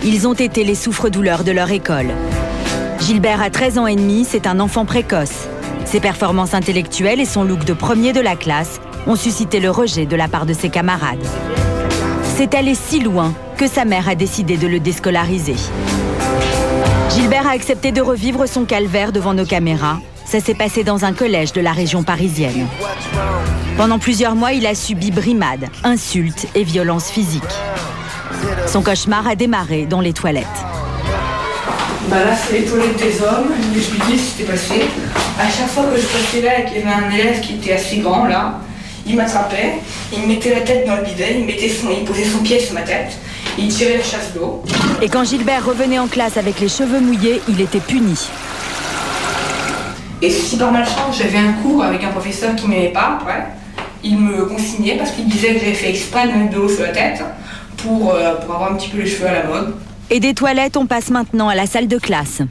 Ils ont été les souffre-douleurs de leur école. Gilbert a 13 ans et demi, c'est un enfant précoce. Ses performances intellectuelles et son look de premier de la classe ont suscité le rejet de la part de ses camarades. C'est allé si loin que sa mère a décidé de le déscolariser. Gilbert a accepté de revivre son calvaire devant nos caméras. Ça s'est passé dans un collège de la région parisienne. Pendant plusieurs mois, il a subi brimades, insultes et violences physiques. Son cauchemar a démarré dans les toilettes. Là, c'est les toilettes des hommes. Je vais expliquer ce qui s'était passé. À chaque fois que je passais là et qu'il y avait un élève qui était assez grand, là, il m'attrapait, il me mettait la tête dans le bidet, il posait son pied sur ma tête, il tirait la chasse d'eau. Et quand Gilbert revenait en classe avec les cheveux mouillés, il était puni. Et si par malchance j'avais un cours avec un professeur qui ne m'aimait pas, après, il me consignait parce qu'il disait que j'avais fait exprès de mettre de l'eau sur la tête pour avoir un petit peu les cheveux à la mode. Et des toilettes, on passe maintenant à la salle de classe.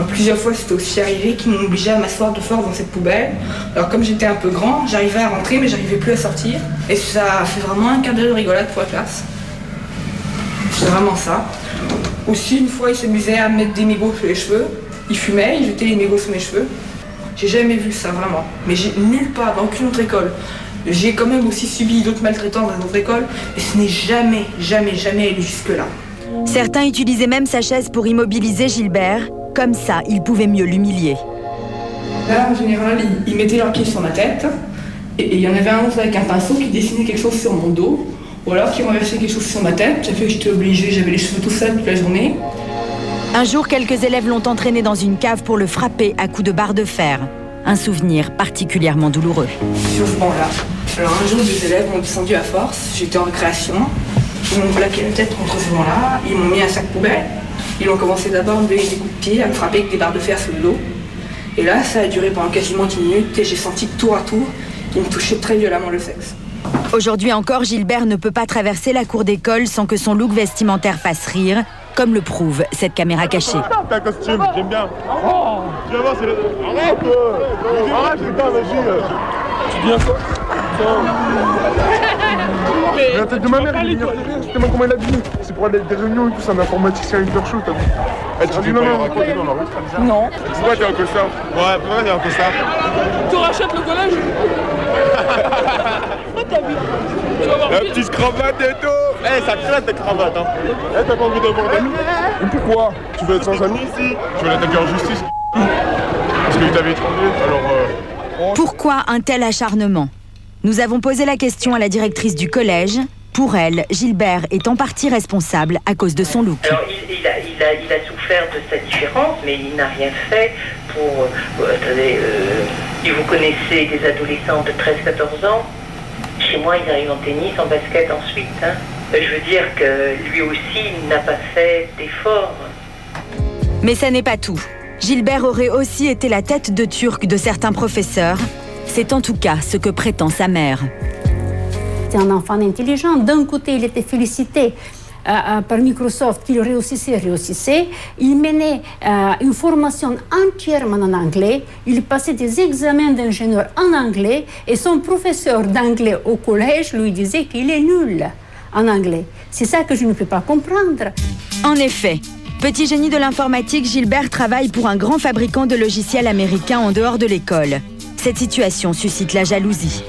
Plusieurs fois, c'était aussi arrivé qu'ils m'ont obligé à m'asseoir de force dans cette poubelle. Alors comme j'étais un peu grand, j'arrivais à rentrer mais j'arrivais plus à sortir. Et ça a fait vraiment un quart d'heure de rigolade pour la classe. C'est vraiment ça. Aussi, une fois, ils s'amusaient à mettre des mégots sur les cheveux. Ils fumaient, ils jetaient les mégots sur mes cheveux. J'ai jamais vu ça, vraiment. Mais j'ai nulle part, dans aucune autre école. J'ai quand même aussi subi d'autres maltraitances dans d'autres écoles, mais ce n'est jamais allé jusque-là. Certains utilisaient même sa chaise pour immobiliser Gilbert. Comme ça, ils pouvaient mieux l'humilier. Là, en général, ils mettaient leurs pieds sur ma tête. Et il y en avait un autre avec un pinceau qui dessinait quelque chose sur mon dos. Ou alors qui renversait quelque chose sur ma tête. Ça fait que j'étais obligée, j'avais les cheveux tout sales toute la journée. Un jour, quelques élèves l'ont entraîné dans une cave pour le frapper à coups de barre de fer. Un souvenir particulièrement douloureux. Sur ce banc-là. Alors un jour, des élèves m'ont descendu à force. J'étais en récréation. Ils m'ont plaqué la tête contre ce banc-là. Ils m'ont mis un sac poubelle. Ils ont commencé d'abord à me donner des coups de pied, à me frapper avec des barres de fer sur le dos. Et là, ça a duré pendant quasiment 10 minutes et j'ai senti tour à tour qu'ils me touchaient très violemment le sexe. Aujourd'hui encore, Gilbert ne peut pas traverser la cour d'école sans que son look vestimentaire fasse rire, comme le prouve cette caméra cachée. T'as un costume, j'aime bien. Oh, tu vas voir, c'est le... Arrête, putain, vas-y. Tu viens quoi? Mais la tête de ma mère, il est venir derrière, je te demande comment il a habillé. C'est pour aller à des réunions et tout, c'est un informaticien hyper chaud, t'as vu? Tu dis non, non. Pourquoi t'es en costard? Ouais, pourquoi t'es en costard? Tu rachètes le collège? La petite cravate et tout. Eh, ça claque ta cravate, hein. Eh, t'as pas envie d'avoir d'amis? Et pourquoi? Tu veux être sans amis ici? Tu veux l'attaquer en justice? Parce qu'il t'avait étranglé, alors... Pourquoi un tel acharnement? Nous avons posé la question à la directrice du collège. Pour elle, Gilbert est en partie responsable à cause de son look. Alors, il a souffert de sa différence, mais il n'a rien fait pour... attendez, vous connaissez des adolescents de 13-14 ans. Chez moi, ils arrivent en tennis, en basket ensuite. Hein. Je veux dire que lui aussi, il n'a pas fait d'efforts. Mais ça n'est pas tout. Gilbert aurait aussi été la tête de turc de certains professeurs. C'est en tout cas ce que prétend sa mère. C'est un enfant intelligent. D'un côté, il était félicité par Microsoft qu'il réussissait. Il menait une formation entièrement en anglais. Il passait des examens d'ingénieur en anglais. Et son professeur d'anglais au collège lui disait qu'il est nul en anglais. C'est ça que je ne peux pas comprendre. En effet, petit génie de l'informatique, Gilbert travaille pour un grand fabricant de logiciels américain en dehors de l'école. Cette situation suscite la jalousie.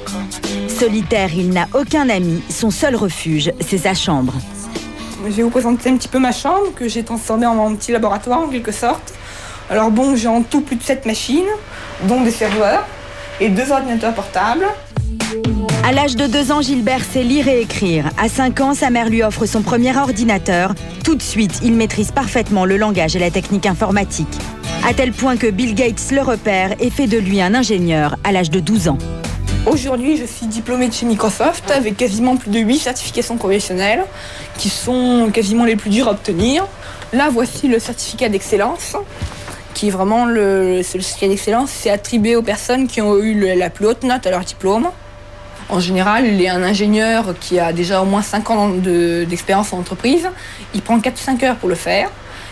Solitaire, il n'a aucun ami. Son seul refuge, c'est sa chambre. Je vais vous présenter un petit peu ma chambre, que j'ai transformée en petit laboratoire en quelque sorte. Alors bon, j'ai en tout plus de 7 machines, dont des serveurs et 2 ordinateurs portables. À l'âge de 2 ans, Gilbert sait lire et écrire. À 5 ans, sa mère lui offre son premier ordinateur. Tout de suite, il maîtrise parfaitement le langage et la technique informatique. À tel point que Bill Gates le repère et fait de lui un ingénieur à l'âge de 12 ans. Aujourd'hui, je suis diplômée de chez Microsoft avec quasiment plus de 8 certifications professionnelles qui sont quasiment les plus dures à obtenir. Là, voici le certificat d'excellence, qui est vraiment le certificat d'excellence. C'est attribué aux personnes qui ont eu la plus haute note à leur diplôme. En général, un ingénieur qui a déjà au moins 5 ans d'expérience en entreprise, il prend 4-5 heures pour le faire.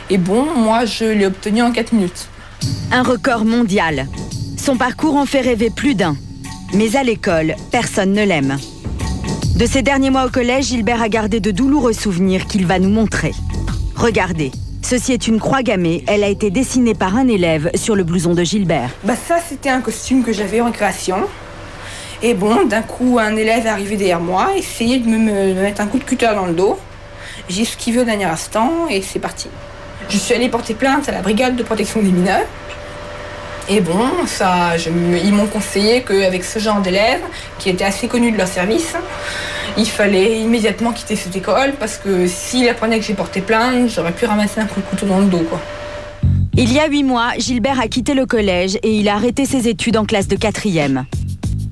Et bon, moi, je l'ai obtenu en 4 minutes. Un record mondial. Son parcours en fait rêver plus d'un. Mais à l'école, personne ne l'aime. De ses derniers mois au collège, Gilbert a gardé de douloureux souvenirs qu'il va nous montrer. Regardez, ceci est une croix gammée. Elle a été dessinée par un élève sur le blouson de Gilbert. Ça, c'était un costume que j'avais en récréation. Et bon, d'un coup, un élève est arrivé derrière moi, essayait de me mettre un coup de cutter dans le dos. J'ai esquivé au dernier instant et c'est parti. Je suis allée porter plainte à la brigade de protection des mineurs. Et bon, ils m'ont conseillé qu'avec ce genre d'élèves, qui étaient assez connus de leur service, il fallait immédiatement quitter cette école parce que s'il apprenait que j'ai porté plainte, j'aurais pu ramasser un coup de couteau dans le dos, quoi. Il y a 8 mois, Gilbert a quitté le collège et il a arrêté ses études en classe de 4e.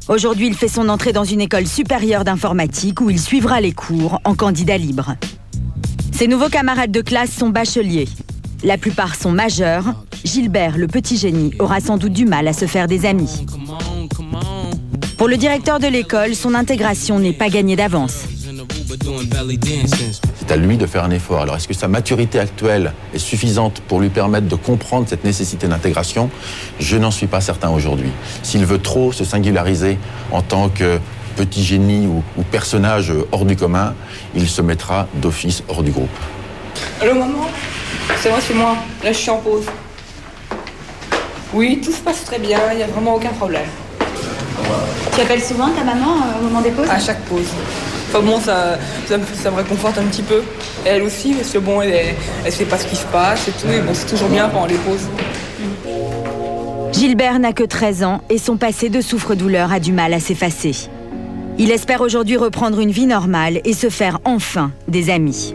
Aujourd'hui, il fait son entrée dans une école supérieure d'informatique où il suivra les cours en candidat libre. Ses nouveaux camarades de classe sont bacheliers. La plupart sont majeurs. Gilbert, le petit génie, aura sans doute du mal à se faire des amis. Pour le directeur de l'école, son intégration n'est pas gagnée d'avance. C'est à lui de faire un effort. Alors, est-ce que sa maturité actuelle est suffisante pour lui permettre de comprendre cette nécessité d'intégration? Je n'en suis pas certain aujourd'hui. S'il veut trop se singulariser en tant que petit génie ou personnage hors du commun, il se mettra d'office hors du groupe. Allô, maman? C'est moi. Là, je suis en pause. Oui, tout se passe très bien, il n'y a vraiment aucun problème. Tu appelles souvent ta maman au moment des pauses? À chaque pause. Enfin bon, ça me réconforte un petit peu. Et elle aussi, parce que bon, elle sait pas ce qui se passe et tout. Et bon, c'est toujours bien pendant les pauses. Gilbert n'a que 13 ans et son passé de souffre-douleur a du mal à s'effacer. Il espère aujourd'hui reprendre une vie normale et se faire enfin des amis.